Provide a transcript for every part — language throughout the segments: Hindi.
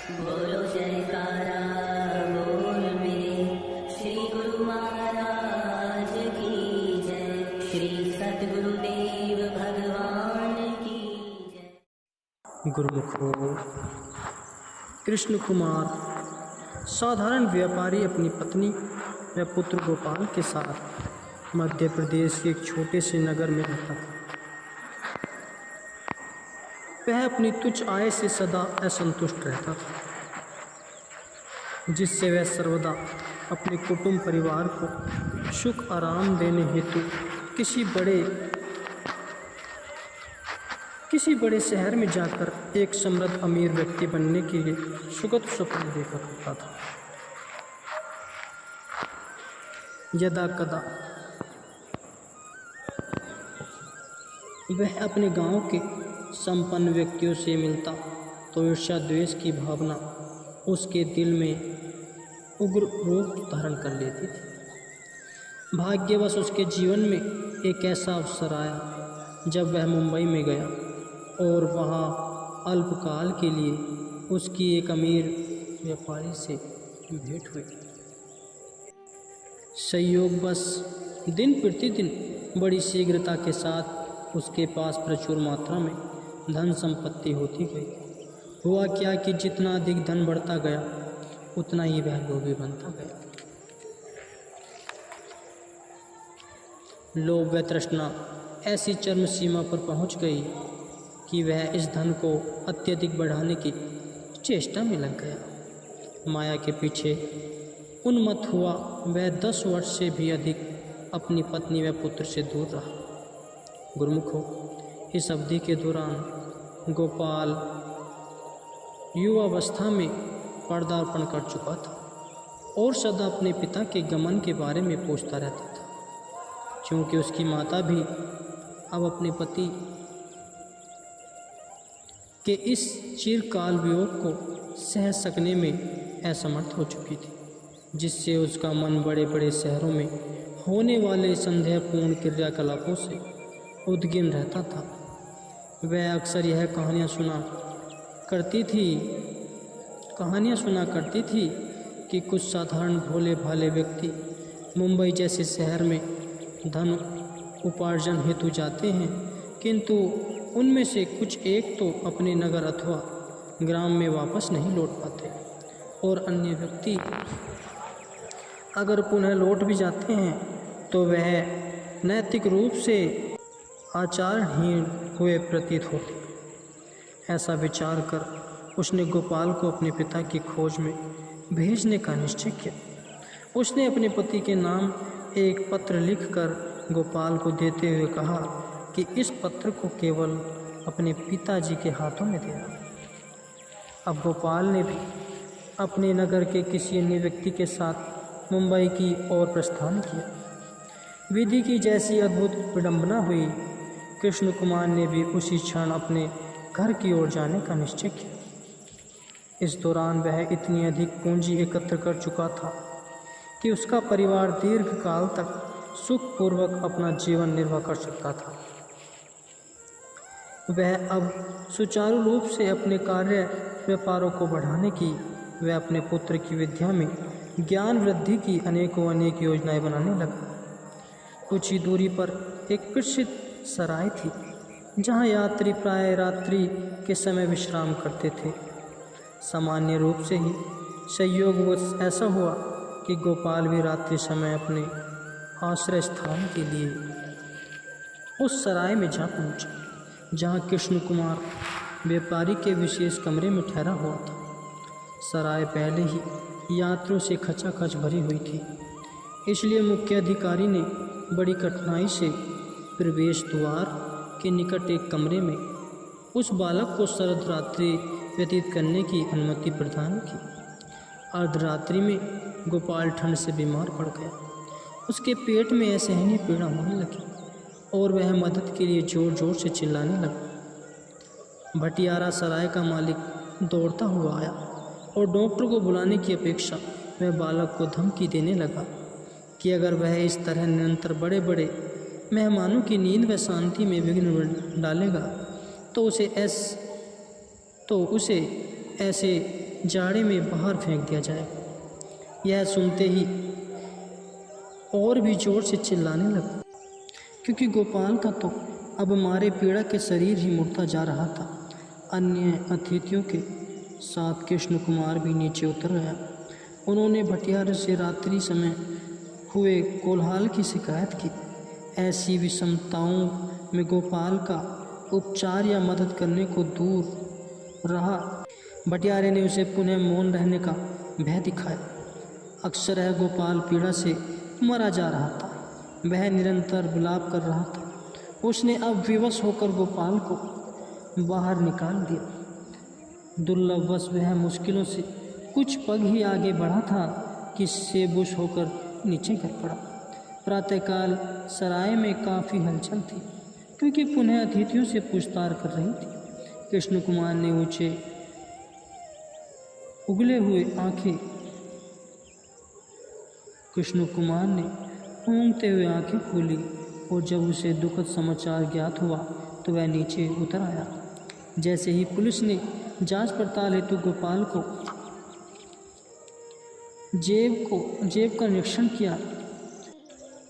बोलो जयकारा बोल मेरे श्री गुरु महाराज की जय। श्री सतगुरुदेव भगवान की जय। गुरुमुखो कृष्ण कुमार साधारण व्यापारी अपनी पत्नी व पुत्र गोपाल के साथ मध्य प्रदेश के एक छोटे से नगर में रहता था। वह अपनी तुच्छ आय से सदा असंतुष्ट रहता था, जिससे वह सर्वदा अपने कुटुंब परिवार को सुख आराम देने हेतु किसी बड़े शहर में जाकर एक समृद्ध अमीर व्यक्ति बनने के लिए सुगत स्वप्न देखा करता था। यदा कदा वह अपने गांव के संपन्न व्यक्तियों से मिलता तो ईर्ष्या द्वेष की भावना उसके दिल में उग्र रूप धारण कर लेती थी। भाग्यवश उसके जीवन में एक ऐसा अवसर आया जब वह मुंबई में गया और वहाँ अल्पकाल के लिए उसकी एक अमीर व्यापारी से भेंट हुई। संयोगवश दिन प्रतिदिन बड़ी शीघ्रता के साथ उसके पास प्रचुर मात्रा में धन संपत्ति होती गई। हुआ क्या कि जितना अधिक धन बढ़ता गया उतना ही वह लोभी बनता गया। लोभ व तृष्णा ऐसी चरम सीमा पर पहुंच गई कि वह इस धन को अत्यधिक बढ़ाने की चेष्टा में लग गया। माया के पीछे उन्मत्त हुआ वह 10 वर्ष से भी अधिक अपनी पत्नी व पुत्र से दूर रहा। गुरुमुखों, इस अवधि के दौरान गोपाल युवावस्था में पदार्पण कर चुका था और सदा अपने पिता के गमन के बारे में पूछता रहता था, क्योंकि उसकी माता भी अब अपने पति के इस चिरकाल वियोग को सह सकने में असमर्थ हो चुकी थी, जिससे उसका मन बड़े बड़े शहरों में होने वाले संदेहपूर्ण क्रियाकलापों से उद्विग्न रहता था। वह अक्सर यह कहानियाँ सुना करती थी कि कुछ साधारण भोले भाले व्यक्ति मुंबई जैसे शहर में धन उपार्जन हेतु जाते हैं, किंतु उनमें से कुछ एक तो अपने नगर अथवा ग्राम में वापस नहीं लौट पाते और अन्य व्यक्ति अगर पुनः लौट भी जाते हैं तो वह नैतिक रूप से आचारहीन हुए प्रतीत होते। ऐसा विचार कर उसने गोपाल को अपने पिता की खोज में भेजने का निश्चय किया। उसने अपने पति के नाम एक पत्र लिखकर गोपाल को देते हुए कहा कि इस पत्र को केवल अपने पिताजी के हाथों में देना। अब गोपाल ने भी अपने नगर के किसी अन्य व्यक्ति के साथ मुंबई की ओर प्रस्थान किया। विधि की जैसी अद्भुत विडंबना हुई, कृष्ण कुमार ने भी उसी क्षण अपने घर की ओर जाने का निश्चय किया। इस दौरान वह इतनी अधिक पूंजी एकत्र कर चुका था कि उसका परिवार दीर्घ काल तक सुखपूर्वक अपना जीवन निर्वाह कर सकता था। वह अब सुचारू रूप से अपने कार्य व्यापारों को बढ़ाने की व अपने पुत्र की विद्या में ज्ञान वृद्धि की अनेक योजनाएं बनाने लगा। कुछ ही दूरी पर एक प्रसिद्ध सराय थी, जहां यात्री प्राय रात्रि के समय विश्राम करते थे। सामान्य रूप से ही संयोगवश ऐसा हुआ कि गोपाल भी रात्रि समय अपने आश्रय स्थान के लिए उस सराय में जा पहुंचा, जहां कृष्ण कुमार व्यापारी के विशेष कमरे में ठहरा हुआ था। सराय पहले ही यात्रियों से खचाखच भरी हुई थी, इसलिए मुख्य अधिकारी ने बड़ी कठिनाई से प्रवेश द्वार के निकट एक कमरे में उस बालक को अर्धरात्रि व्यतीत करने की अनुमति प्रदान की। अर्धरात्रि में गोपाल ठंड से बीमार पड़ गया। उसके पेट में असहनीय पीड़ा होने लगी और वह मदद के लिए जोर जोर से चिल्लाने लगा। भटियारा सराय का मालिक दौड़ता हुआ आया और डॉक्टर को बुलाने की अपेक्षा वह बालक को धमकी देने लगा कि अगर वह इस तरह निरंतर बड़े बड़े मेहमानों की नींद व शांति में विघ्न डालेगा तो उसे ऐसे जाड़े में बाहर फेंक दिया जाए। यह सुनते ही और भी जोर से चिल्लाने लगा, क्योंकि गोपाल का तो अब मारे पीड़ा के शरीर ही मुड़ता जा रहा था। अन्य अतिथियों के साथ कृष्ण कुमार भी नीचे उतर गया। उन्होंने भटियारे से रात्रि समय हुए कोलाहल की शिकायत की। ऐसी विषमताओं में गोपाल का उपचार या मदद करने को दूर रहा। भटियारे ने उसे पुनः मौन रहने का भय दिखाया। अक्षरशः गोपाल पीड़ा से मरा जा रहा था। वह निरंतर विलाप कर रहा था। उसने अब विवश होकर गोपाल को बाहर निकाल दिया। दुर्लभवश वह मुश्किलों से कुछ पग ही आगे बढ़ा था कि सेबुश होकर नीचे गिर पड़ा। प्रातःकाल सराय में काफ़ी हलचल थी, क्योंकि पुनः अतिथियों से पूछताछ कर रही थी। कृष्ण कुमार ने ऊंचे उगले हुए ऊँघते हुए आंखें खोली, और जब उसे दुखद समाचार ज्ञात हुआ तो वह नीचे उतर आया। जैसे ही पुलिस ने जांच पड़ताल हेतु गोपाल को जेब का निरीक्षण किया,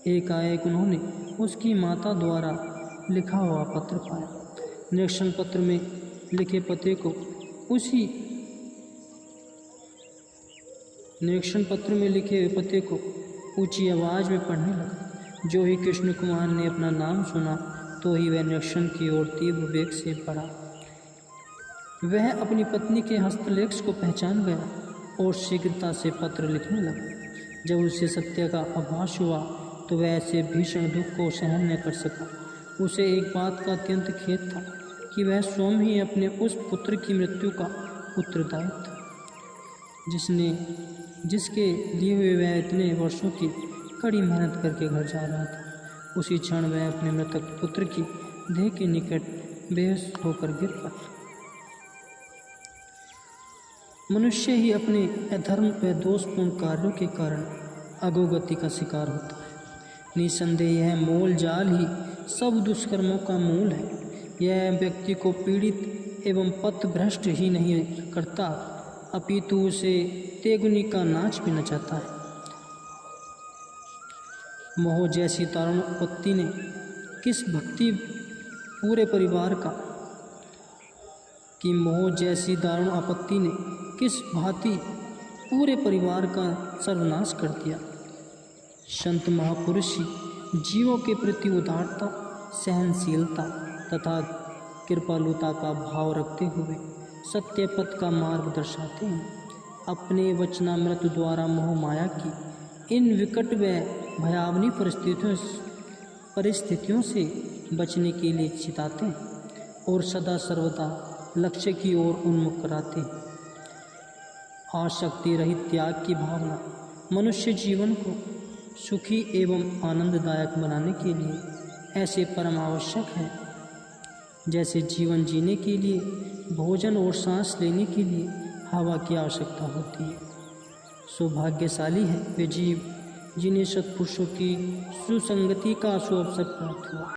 एकाएक उन्होंने उसकी माता द्वारा लिखा हुआ पत्र पाया। निरीक्षण पत्र में लिखे पते को ऊंची आवाज़ में पढ़ने लगा। जो ही कृष्ण कुमार ने अपना नाम सुना तो ही वह निरीक्षण की ओर तीव्र वेग से बढ़ा। वह अपनी पत्नी के हस्तलेख को पहचान गया और शीघ्रता से पत्र लिखने लगा। जब उसे सत्य का आभास हुआ तो वह ऐसे भीषण दुख को सहन न कर सका। उसे एक बात का अत्यंत खेद था कि वह स्वयं ही अपने उस पुत्र की मृत्यु का उत्तरदायी था, जिसके लिए हुए वह इतने वर्षों की कड़ी मेहनत करके घर जा रहा था। उसी क्षण वह अपने मृतक पुत्र की देह के निकट बेहोश होकर गिर पड़ा। मनुष्य ही अपने अधर्म व दोषपूर्ण कार्यों के कारण अधोगति का शिकार होता है। निसंदेह यह मोल जाल ही सब दुष्कर्मों का मूल है। यह व्यक्ति को पीड़ित एवं पथभ्रष्ट ही नहीं करता, अपितु उसे तेगुनी का नाच भी नचाता है। मोह जैसी दारुण आपत्ति ने किस भांति पूरे परिवार का सर्वनाश कर दिया। संत महापुरुष ही जीवों के प्रति उदारता, सहनशीलता तथा कृपालुता का भाव रखते हुए सत्य पथ का मार्ग दर्शाते हैं। अपने वचनामृत द्वारा मोह माया की इन विकट व भयावनी परिस्थितियों से बचने के लिए चिताते हैं और सदा सर्वदा लक्ष्य की ओर उन्मुख कराते हैं। आसक्ति रहित त्याग की भावना मनुष्य जीवन को सुखी एवं आनंददायक बनाने के लिए ऐसे परम आवश्यक है, जैसे जीवन जीने के लिए भोजन और सांस लेने के लिए हवा की आवश्यकता होती है। सौभाग्यशाली है वे जीव जिन्हें सत्पुरुषों की सुसंगति का सुअवसर प्राप्त हुआ।